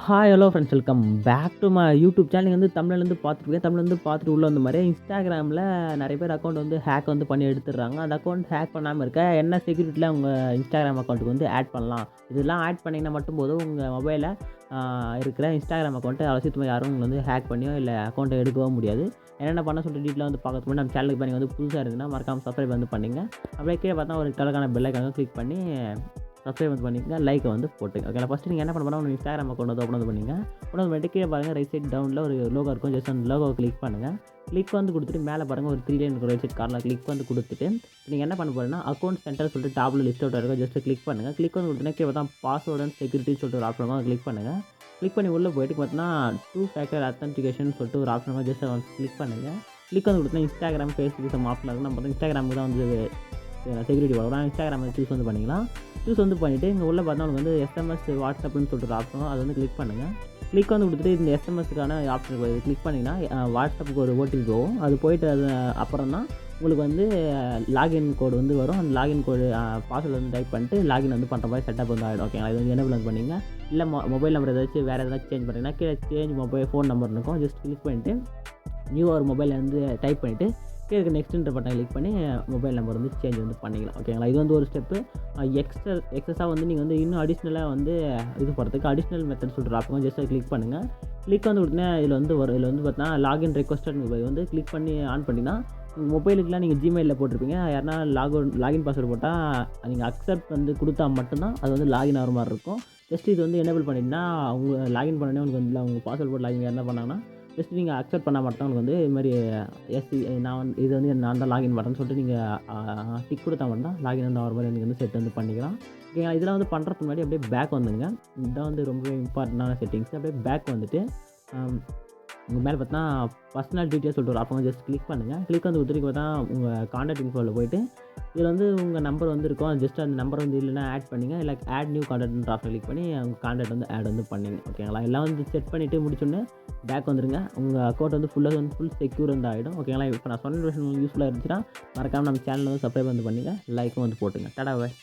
Hi hello friends, welcome back to my YouTube channel. நீங்கள் வந்து தமிழ்லேருந்து பார்த்துருப்பீங்க. தமிழ்லேருந்து பார்த்துட்டு உள்ள வந்த மாதிரி இன்ஸ்டாகிராமில் நிறைய பேர் அக்கௌண்ட் வந்து ஹேக் வந்து பண்ணி எடுத்துடுறாங்க. அந்த அக்கௌண்ட் ஹேக் பண்ணாமல் இருக்க என்ன செக்யூரிட்டியில் உங்கள் இன்ஸ்டாகிராம் அக்கௌண்ட்டுக்கு வந்து ஆட் பண்ணலாம். இதெல்லாம் ஆட் பண்ணிங்கன்னா மட்டும் போதும் உங்கள் மொபைலில் இருக்கிற இன்ஸ்டாகிராம் அக்கௌண்ட்டை அவசியமாக யாரும் உங்களை வந்து ஹேக் பண்ணியோ இல்லை அக்கௌண்ட்டை எடுக்கவோ முடியாது. என்னென்ன பண்ண சொல்லிட்டு டீட்டெயில் வந்து பார்க்கறதுக்கு முன்னாடி நம்ம சேனலுக்கு நீங்கள் வந்து புதுசாக இருக்குன்னா மறக்காமல் சப்ஸ்கிரைப் வந்து பண்ணிங்க. அப்படியே கீழே பார்த்தா ஒரு கலக்கான பெல் ஐக்கான கிளிக் பண்ணி சப்ஸ்கிரைப் வந்து பண்ணிக்கங்க, லைக்கை வந்து போட்டுங்க. ஓகே, ஃபஸ்ட்டு நீங்கள் என்ன பண்ண உங்கள் இன்ஸ்டாகிராம் அக்கௌண்ட் வந்து ஓப்பன் வந்து பண்ணிங்க. ஓப்பன் பண்ணிட்டு கீழே பாருங்கள், ரைட் சைட் டவுனில் ஒரு லோகோ இருக்கும். ஜஸ்ட் அந்த லோகோவை கிளிக் பண்ணுங்கள். கிளிக் வந்து கொடுத்துட்டு மேலே பாருங்கள் ஒரு 3 லைன் இருக்கும். ரைட் சைட் கார்னர் கிளிக் வந்து கொடுத்துட்டு நீங்கள் என்ன பண்ண போகிறீங்கன்னா அக்கௌண்ட் சென்டர் சொல்லிட்டு டாப்பில் லிஸ்ட் அவுட் இருக்கும். ஜஸ்ட் கிளிக் பண்ணுங்கள். கிளிக் வந்து கொடுத்தீங்கன்னா கீழே தான் பாஸ்வேர்டு அண்ட் செக்யூரிட்டின்னு சொல்லிட்டு ஒரு ஆப்ஷன் இருக்கும். அதை கிளிக் பண்ணுங்கள். கிளிக் பண்ணி உள்ளே போய்ட்டு பார்த்தீங்கன்னா 2 ஃபேக்டர் அத்தன்டிகேஷன் சொல்லிட்டு ஒரு ஆப்ஷன் இருக்கும். ஜஸ்ட் கிளிக் பண்ணுங்கள். கிளிக் வந்து கொடுத்தீங்கன்னா இன்ஸ்டாகிராம், ஃபேஸ்புக் சம் ஆப்ஷன் இருக்கும். நம்ம இன்ஸ்டாகிராமுக்கு தான் வந்து செக்யூரிட்டி வரும். இன்ஸ்டாகிராம் சூஸ் வந்து பண்ணிக்கலாம். சூஸ் வந்து பண்ணிவிட்டு இங்கே உள்ளே பார்த்தா உங்களுக்கு வந்து எஸ்எம்எஸ் வாட்ஸ்அப்னு சொல்லிட்டு ஒரு ஆப்ஷன், அதை வந்து கிளிக் பண்ணுங்கள். கிளிக் வந்து கொடுத்துட்டு இந்த எஸ்எம்எஸ்க்கான ஆப்ஷன் கிளிக் பண்ணிங்கன்னா வாட்ஸ்அப்புக்கு ஒரு ஓடிபி போகும். அது போயிட்டு அது அப்புறம் தான் உங்களுக்கு வந்து லாகின் கோடு வந்து வரும். அந்த லாகின் கோடு பாஸ்வேர்டு வந்து டைப் பண்ணிட்டு லாகின் வந்து பண்ணுற மாதிரி செட்டப் வந்து ஆகிடும். ஓகேங்களா, இது வந்து எனேபிள் வந்து பண்ணிங்க. இல்லை மொபைல் நம்பர் ஏதாச்சும் வேறு ஏதாச்சும் சேஞ்ச் பண்ணிங்கன்னா கீழே சேஞ்ச் மொபைல் ஃபோன் நம்பர் இருக்கும். ஜஸ்ட் கிளிக் பண்ணிவிட்டு நியூ ஒரு மொபைலில் வந்து டைப் பண்ணிவிட்டு கீழே நெக்ஸ்ட்டுன்ற பட்டன் கிளிக் பண்ணி மொபைல் நம்பர் வந்து சேஞ்ச் வந்து பண்ணிக்கலாம். ஓகேங்களா, இது வந்து ஒரு ஸ்டெப்பு. எக்ஸஸாக வந்து நீங்கள் வந்து இன்னும் அடிஷ்னலாக வந்து இது போகிறதுக்கு அடிஷ்னல் மெத்தட் சொல்கிற ஆப்ஷன் ஜஸ்ட் கிளிக் பண்ணுங்கள். கிளிக் வந்து கொடுத்தீங்கன்னா இதில் வந்து வரும். இதில் வந்து பார்த்தீங்கன்னா லாகின் ரெக்வஸ்டட் மொபைல் வந்து கிளிக் பண்ணி ஆன் பண்ணிங்கன்னா மொபைலுக்குலாம் நீங்கள் ஜிமெயிலில் போட்டிருப்பீங்க. யாருன்னா லாகின் பாஸ்வேர்டு போட்டால் நீங்கள் அக்செப்ட் வந்து கொடுத்தா மட்டும்தான் அது வந்து லாகின் ஆகிற மாதிரி இருக்கும். ஜஸ்ட் இது வந்து எனேபிள் பண்ணிட்டுனா அவங்க லாகின் பண்ணனே உங்களுக்கு வந்து அவங்க பாஸ்வேர்டு போட்டு லாகின் என்ன பண்ணாங்கன்னா ஜஸ்ட் நீங்கள் அக்செப்ட் பண்ணால் மட்டும் உங்களுக்கு வந்து இதுமாதிரி நான் வந்து இது வந்து நான் தான் லாகின் பண்ணுறேன்னு சொல்லிட்டு நீங்கள் டிக் கொடுத்தா மட்டும் தான் லாகின் வந்து ஆகிற மாதிரி நீங்கள் வந்து செட் வந்து பண்ணிக்கலாம். ஓகேங்களா, இதெல்லாம் வந்து பண்ணுறதுக்கு முன்னாடி அப்படியே பேக் வந்துங்க. இதுதான் வந்து ரொம்ப இம்பார்ட்டண்டான செட்டிங்ஸ். அப்படியே பேக் வந்துட்டு உங்கள் மேலே பார்த்தா பர்சனல் டீட்டெயில்ஸ் சொல்லிட்டு ஒரு ஆப்ஷன் ஜஸ்ட் கிளிக் பண்ணுங்கள். கிளிக் வந்து கொடுத்துட்டு பார்த்தா உங்கள் கான்டாக்ட் இன்ஃபோவில் போய்ட்டு இதில் வந்து உங்கள் நம்பர் வந்து இருக்கும். ஜஸ்ட் அந்த நம்பர் வந்து இல்லைனா ஆட் பண்ணிங்க. இல்லை ஆட் நியூ கான்டாக்ட்ன்ற ஆப்ஷன் கிளிக் பண்ணி உங்கள் கான்டாக்ட் வந்து ஆட் வந்து பண்ணிங்க. ஓகேங்களா, எல்லாம் வந்து செட் பண்ணிவிட்டு முடிச்சோன்னே பேக் வந்துருங்க. உங்கள் அக்கௌண்ட் வந்து ஃபுல் செக்யூர் வந்து ஆகிடும். ஓகேங்களா, இப்போ நான் சொன்ன விஷயம் யூஸ்ஃபுல்லாக இருந்துச்சுன்னா மறக்காமல் நம்ம சேனலில் வந்து சப்ஸ்கிரைப் வந்து பண்ணிங்க, லைக்கும் வந்து போட்டுங்க. டடா பாய்.